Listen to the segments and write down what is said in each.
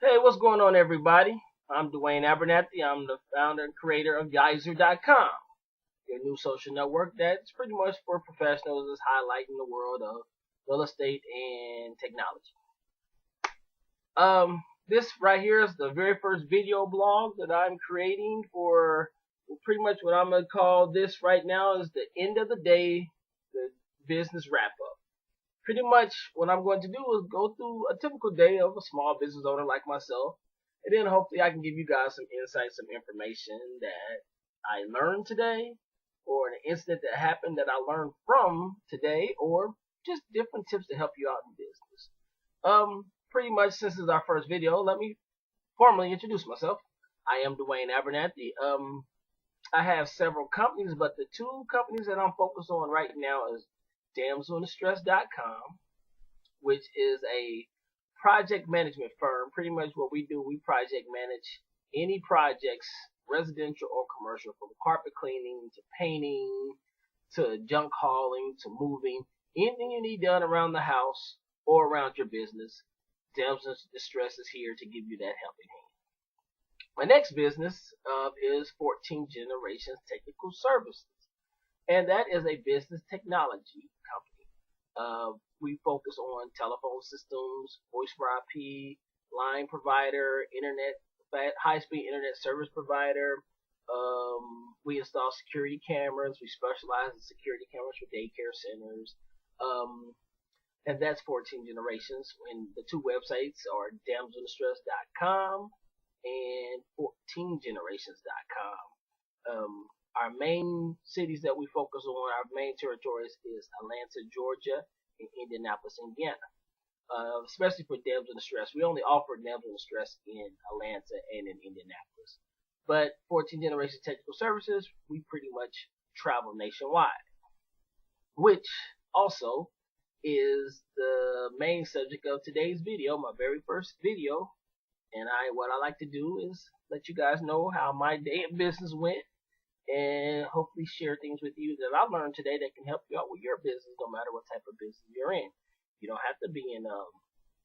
Hey, what's going on, everybody? I'm Dwayne Abernathy. I'm the founder and creator of Geyser.com, your new social network that's pretty much for professionals that's highlighting the world of real estate and technology. This right here is the very first video blog that I'm creating for pretty much what I'm going to call this right now is the end of the day, the business wrap up. Pretty much what I'm going to do is go through a typical day of a small business owner like myself, and then hopefully I can give you guys some insights, some information that I learned today, or an incident that happened that I learned from today, or just different tips to help you out in business. Pretty much since this is our first video, let me formally introduce myself. I am Dwayne Abernathy. I have several companies, but the two companies that I'm focused on right now is damseldistress.com, which is a project management firm. Pretty much what we do, we project manage any projects, residential or commercial, from carpet cleaning to painting to junk hauling to moving. Anything you need done around the house or around your business, Damsel Distress is here to give you that helping hand. My next business is 14 Generations Technical Services, and that is a business technology company. We focus on telephone systems, voice over IP, line provider, internet, high-speed internet service provider. We install security cameras. We specialize in security cameras for daycare centers. And that's 14 Generations. And the two websites are damseldistress.com and 14generations.com. Our main cities that we focus on, our main territories is Atlanta, Georgia, and Indianapolis, Indiana. Especially for Damsel Distress. We only offer Damsel Distress in Atlanta and in Indianapolis. But 14 Generations Technical Services, we pretty much travel nationwide, which also is the main subject of today's video, my very first video. And what I like to do is let you guys know how my day in business went, and hopefully share things with you that I learned today that can help you out with your business, no matter what type of business you're in. You don't have to be in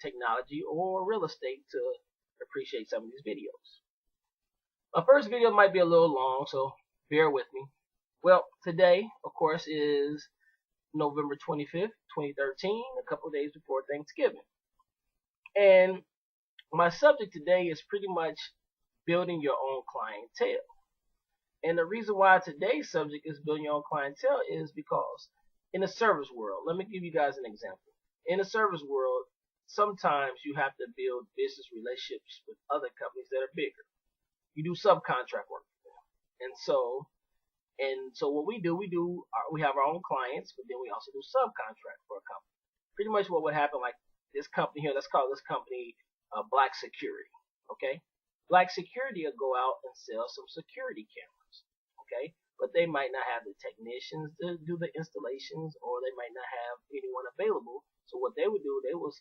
technology or real estate to appreciate some of these videos. My first video might be a little long, so bear with me. Well, today, of course, is November 25th, 2013, a couple of days before Thanksgiving. And my subject today is pretty much building your own clientele. And the reason why today's subject is building your own clientele is because in the service world, let me give you guys an example. In the service world, sometimes you have to build business relationships with other companies that are bigger. You do subcontract work for them. And so what we do, we have our own clients, but then we also do subcontract for a company. Pretty much what would happen, like this company here, let's call this company Black Security, okay? Black Security will go out and sell some security cameras, okay? But they might not have the technicians to do the installations, or they might not have anyone available. So what they would do, they will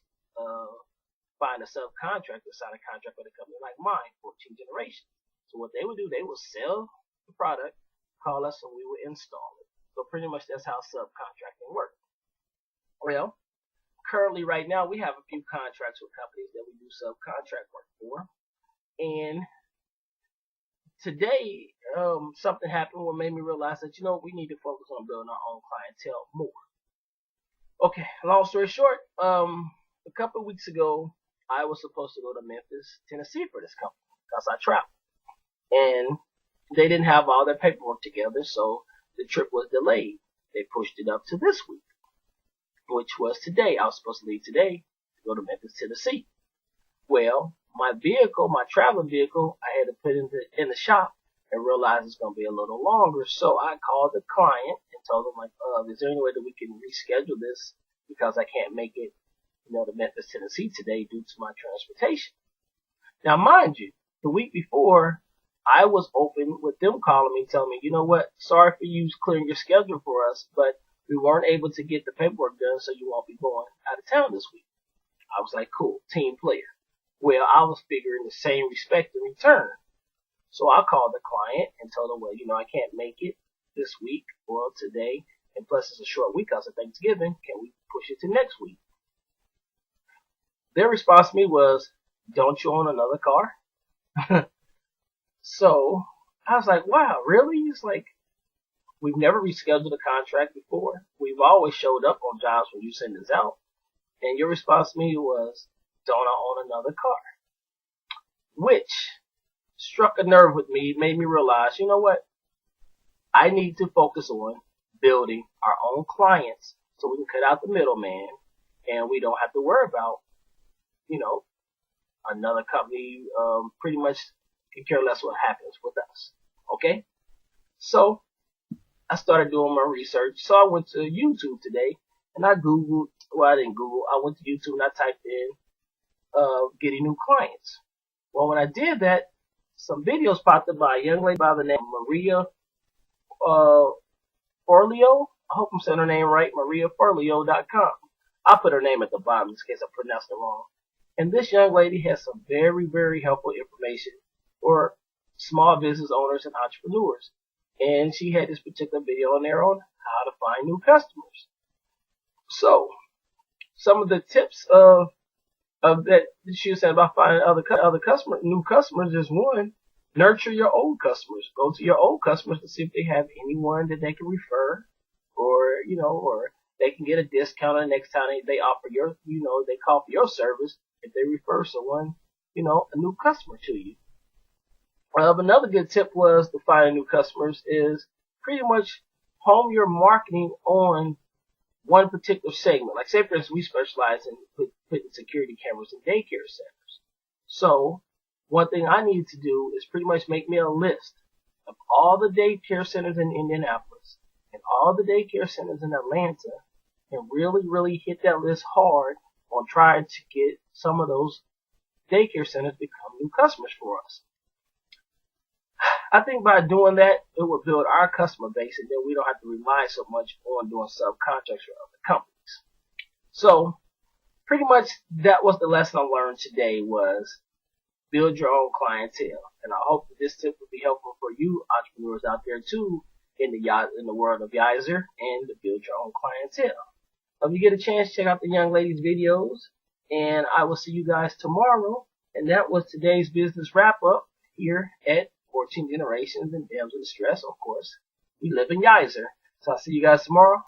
find a subcontractor, sign a contract with a company like mine, 14 Generations. So what they would do, they will sell the product, call us, and we will install it. So pretty much that's how subcontracting works. Well, currently right now we have a few contracts with companies that we do subcontract work for. And today, something happened what made me realize that, we need to focus on building our own clientele more. Okay, long story short, a couple of weeks ago, I was supposed to go to Memphis, Tennessee for this company because I traveled. And they didn't have all their paperwork together, so the trip was delayed. They pushed it up to this week, which was today. I was supposed to leave today to go to Memphis, Tennessee. Well, my vehicle, my traveling vehicle, I had to put in the shop and realized it's going to be a little longer. So I called the client and told them, like, is there any way that we can reschedule this because I can't make it, to Memphis, Tennessee today due to my transportation. Now, mind you, the week before, I was open with them calling me, telling me, you know what, sorry for you clearing your schedule for us, but we weren't able to get the paperwork done, so you won't be going out of town this week. I was like, cool, team player. Well, I was figuring the same respect in return. So I called the client and told them, well, I can't make it this week or today, and plus it's a short week because of Thanksgiving. Can we push it to next week? Their response to me was, don't you own another car? So I was like, wow, really? It's like, we've never rescheduled a contract before. We've always showed up on jobs when you send us out. And your response to me was, don't I own another car? Which struck a nerve with me, made me realize, you know what? I need to focus on building our own clients so we can cut out the middleman and we don't have to worry about, you know, another company pretty much can care less what happens with us. Okay? So I started doing my research. So I went to YouTube today and I Googled, well, I didn't Google, I went to YouTube and I typed in getting new clients. Well, when I did that, some videos popped up by a young lady by the name of Maria uh, Forleo. I hope I'm saying her name right, mariaforleo.com. I'll put her name at the bottom just in case I pronounced it wrong. And this young lady has some very, very helpful information for small business owners and entrepreneurs. And she had this particular video on there on how to find new customers. So, some of the tips of that she said about finding new customers is one, nurture your old customers. Go to your old customers to see if they have anyone that they can refer, or or they can get a discount the next time they offer they call for your service if they refer someone, a new customer to you. Another good tip was to find new customers is pretty much home your marketing on one particular segment. Like say for instance, we specialize in putting security cameras in daycare centers. So one thing I need to do is pretty much make me a list of all the daycare centers in Indianapolis and all the daycare centers in Atlanta and really, really hit that list hard on trying to get some of those daycare centers to become new customers for us. I think by doing that, it will build our customer base, and then we don't have to rely so much on doing subcontracts for other companies. So, pretty much that was the lesson I learned today was build your own clientele. And I hope that this tip will be helpful for you entrepreneurs out there too in the world of Yizer and to build your own clientele. If you get a chance, check out the young lady's videos, and I will see you guys tomorrow. And that was today's business wrap up here at 14 Generations and Dems in Distress. Of course, we live in Yizer. So I'll see you guys tomorrow.